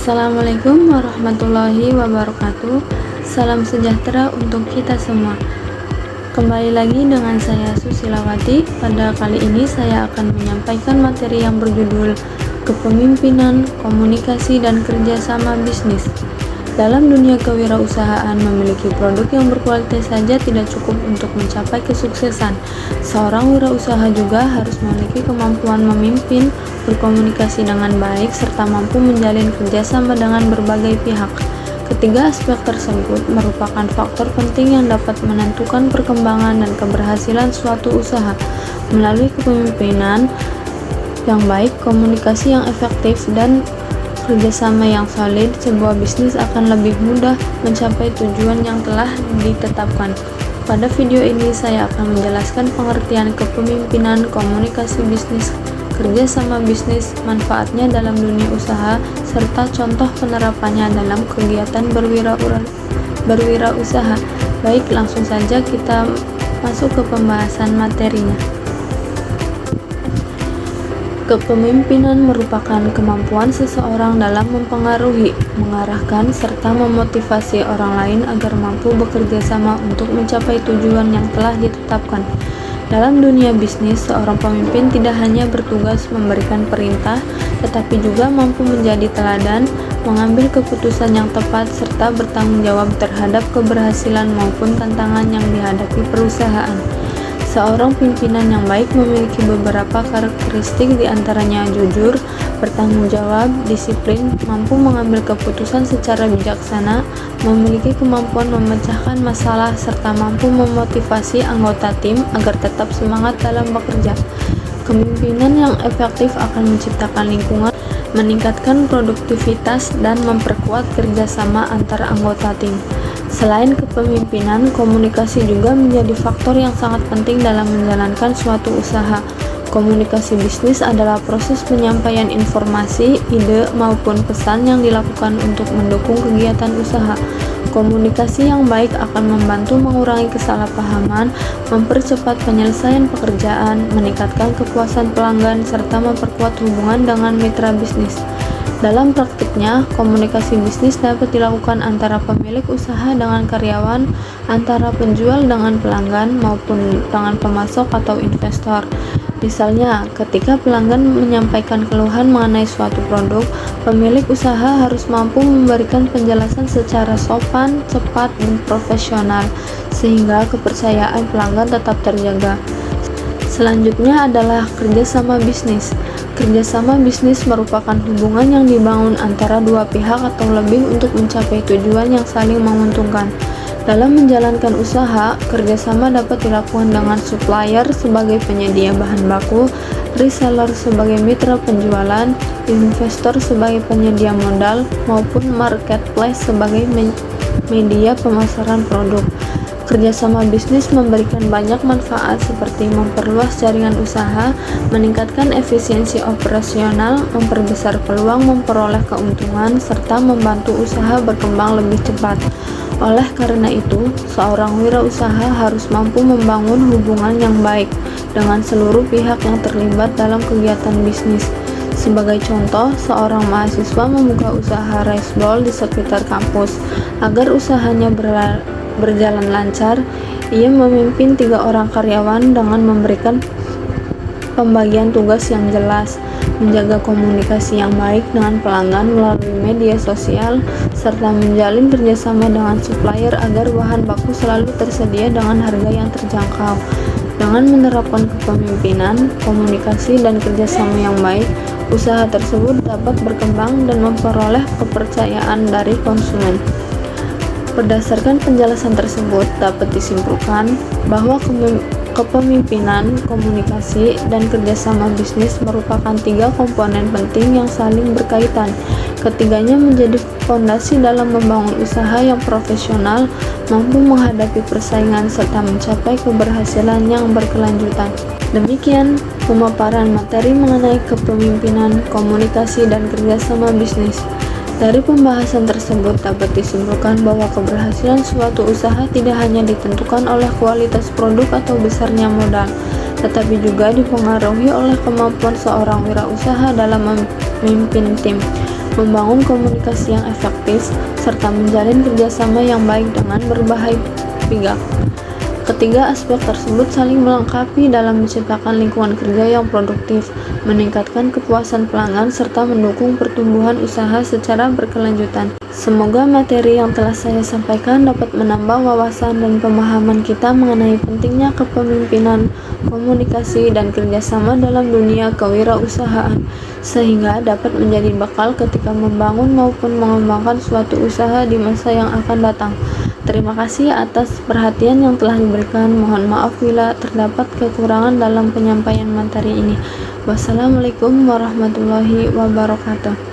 Assalamualaikum warahmatullahi wabarakatuh. Salam sejahtera untuk kita semua. Kembali lagi dengan saya Susilawati. Pada kali ini saya akan menyampaikan materi yang berjudul Kepemimpinan, Komunikasi, dan Kerjasama Bisnis. Dalam dunia kewirausahaan, memiliki produk yang berkualitas saja tidak cukup untuk mencapai kesuksesan. Seorang wirausaha juga harus memiliki kemampuan memimpin, berkomunikasi dengan baik, serta mampu menjalin kerjasama dengan berbagai pihak. Ketiga aspek tersebut merupakan faktor penting yang dapat menentukan perkembangan dan keberhasilan suatu usaha. Melalui kepemimpinan yang baik, komunikasi yang efektif, dan kerjasama yang solid, sebuah bisnis akan lebih mudah mencapai tujuan yang telah ditetapkan. Pada video ini saya akan menjelaskan pengertian kepemimpinan, komunikasi bisnis, kerjasama bisnis, manfaatnya dalam dunia usaha, serta contoh penerapannya dalam kegiatan berwirausaha. Baik, langsung saja kita masuk ke pembahasan materinya. Kepemimpinan merupakan kemampuan seseorang dalam mempengaruhi, mengarahkan, serta memotivasi orang lain agar mampu bekerja sama untuk mencapai tujuan yang telah ditetapkan. Dalam dunia bisnis, seorang pemimpin tidak hanya bertugas memberikan perintah, tetapi juga mampu menjadi teladan, mengambil keputusan yang tepat, serta bertanggung jawab terhadap keberhasilan maupun tantangan yang dihadapi perusahaan. Seorang pimpinan yang baik memiliki beberapa karakteristik, diantaranya jujur, bertanggung jawab, disiplin, mampu mengambil keputusan secara bijaksana, memiliki kemampuan memecahkan masalah, serta mampu memotivasi anggota tim agar tetap semangat dalam bekerja. Kepemimpinan yang efektif akan menciptakan lingkungan, meningkatkan produktivitas, dan memperkuat kerjasama antara anggota tim. Selain kepemimpinan, komunikasi juga menjadi faktor yang sangat penting dalam menjalankan suatu usaha. Komunikasi bisnis adalah proses penyampaian informasi, ide, maupun pesan yang dilakukan untuk mendukung kegiatan usaha. Komunikasi yang baik akan membantu mengurangi kesalahpahaman, mempercepat penyelesaian pekerjaan, meningkatkan kepuasan pelanggan, serta memperkuat hubungan dengan mitra bisnis. Dalam praktiknya, komunikasi bisnis dapat dilakukan antara pemilik usaha dengan karyawan, antara penjual dengan pelanggan, maupun dengan pemasok atau investor. Misalnya, ketika pelanggan menyampaikan keluhan mengenai suatu produk, pemilik usaha harus mampu memberikan penjelasan secara sopan, cepat, dan profesional, sehingga kepercayaan pelanggan tetap terjaga. Selanjutnya adalah kerjasama bisnis. Kerjasama bisnis merupakan hubungan yang dibangun antara dua pihak atau lebih untuk mencapai tujuan yang saling menguntungkan. Dalam menjalankan usaha, kerjasama dapat dilakukan dengan supplier sebagai penyedia bahan baku, reseller sebagai mitra penjualan, investor sebagai penyedia modal, maupun marketplace sebagai media pemasaran produk. Kerjasama bisnis memberikan banyak manfaat seperti memperluas jaringan usaha, meningkatkan efisiensi operasional, memperbesar peluang memperoleh keuntungan, serta membantu usaha berkembang lebih cepat. Oleh karena itu, seorang wirausaha harus mampu membangun hubungan yang baik dengan seluruh pihak yang terlibat dalam kegiatan bisnis. Sebagai contoh, seorang mahasiswa membuka usaha rice bowl di sekitar kampus. Agar usahanya berjalan lancar, ia memimpin 3 orang karyawan dengan memberikan pembagian tugas yang jelas, menjaga komunikasi yang baik dengan pelanggan melalui media sosial, serta menjalin kerjasama dengan supplier agar bahan baku selalu tersedia dengan harga yang terjangkau. Dengan menerapkan kepemimpinan, komunikasi, dan kerjasama yang baik, usaha tersebut dapat berkembang dan memperoleh kepercayaan dari konsumen. Berdasarkan penjelasan tersebut, dapat disimpulkan bahwa kepemimpinan, komunikasi, dan kerjasama bisnis merupakan 3 komponen penting yang saling berkaitan. Ketiganya menjadi fondasi dalam membangun usaha yang profesional, mampu menghadapi persaingan, serta mencapai keberhasilan yang berkelanjutan. Demikian pemaparan materi mengenai kepemimpinan, komunikasi, dan kerjasama bisnis. Dari pembahasan tersebut dapat disimpulkan bahwa keberhasilan suatu usaha tidak hanya ditentukan oleh kualitas produk atau besarnya modal, tetapi juga dipengaruhi oleh kemampuan seorang wirausaha dalam memimpin tim, membangun komunikasi yang efektif, serta menjalin kerjasama yang baik dengan berbagai pihak. Ketiga aspek tersebut saling melengkapi dalam menciptakan lingkungan kerja yang produktif, meningkatkan kepuasan pelanggan, serta mendukung pertumbuhan usaha secara berkelanjutan. Semoga materi yang telah saya sampaikan dapat menambah wawasan dan pemahaman kita mengenai pentingnya kepemimpinan, komunikasi, dan kerjasama dalam dunia kewirausahaan, sehingga dapat menjadi bekal ketika membangun maupun mengembangkan suatu usaha di masa yang akan datang. Terima kasih atas perhatian yang telah diberikan. Mohon maaf bila terdapat kekurangan dalam penyampaian materi ini. Wassalamualaikum warahmatullahi wabarakatuh.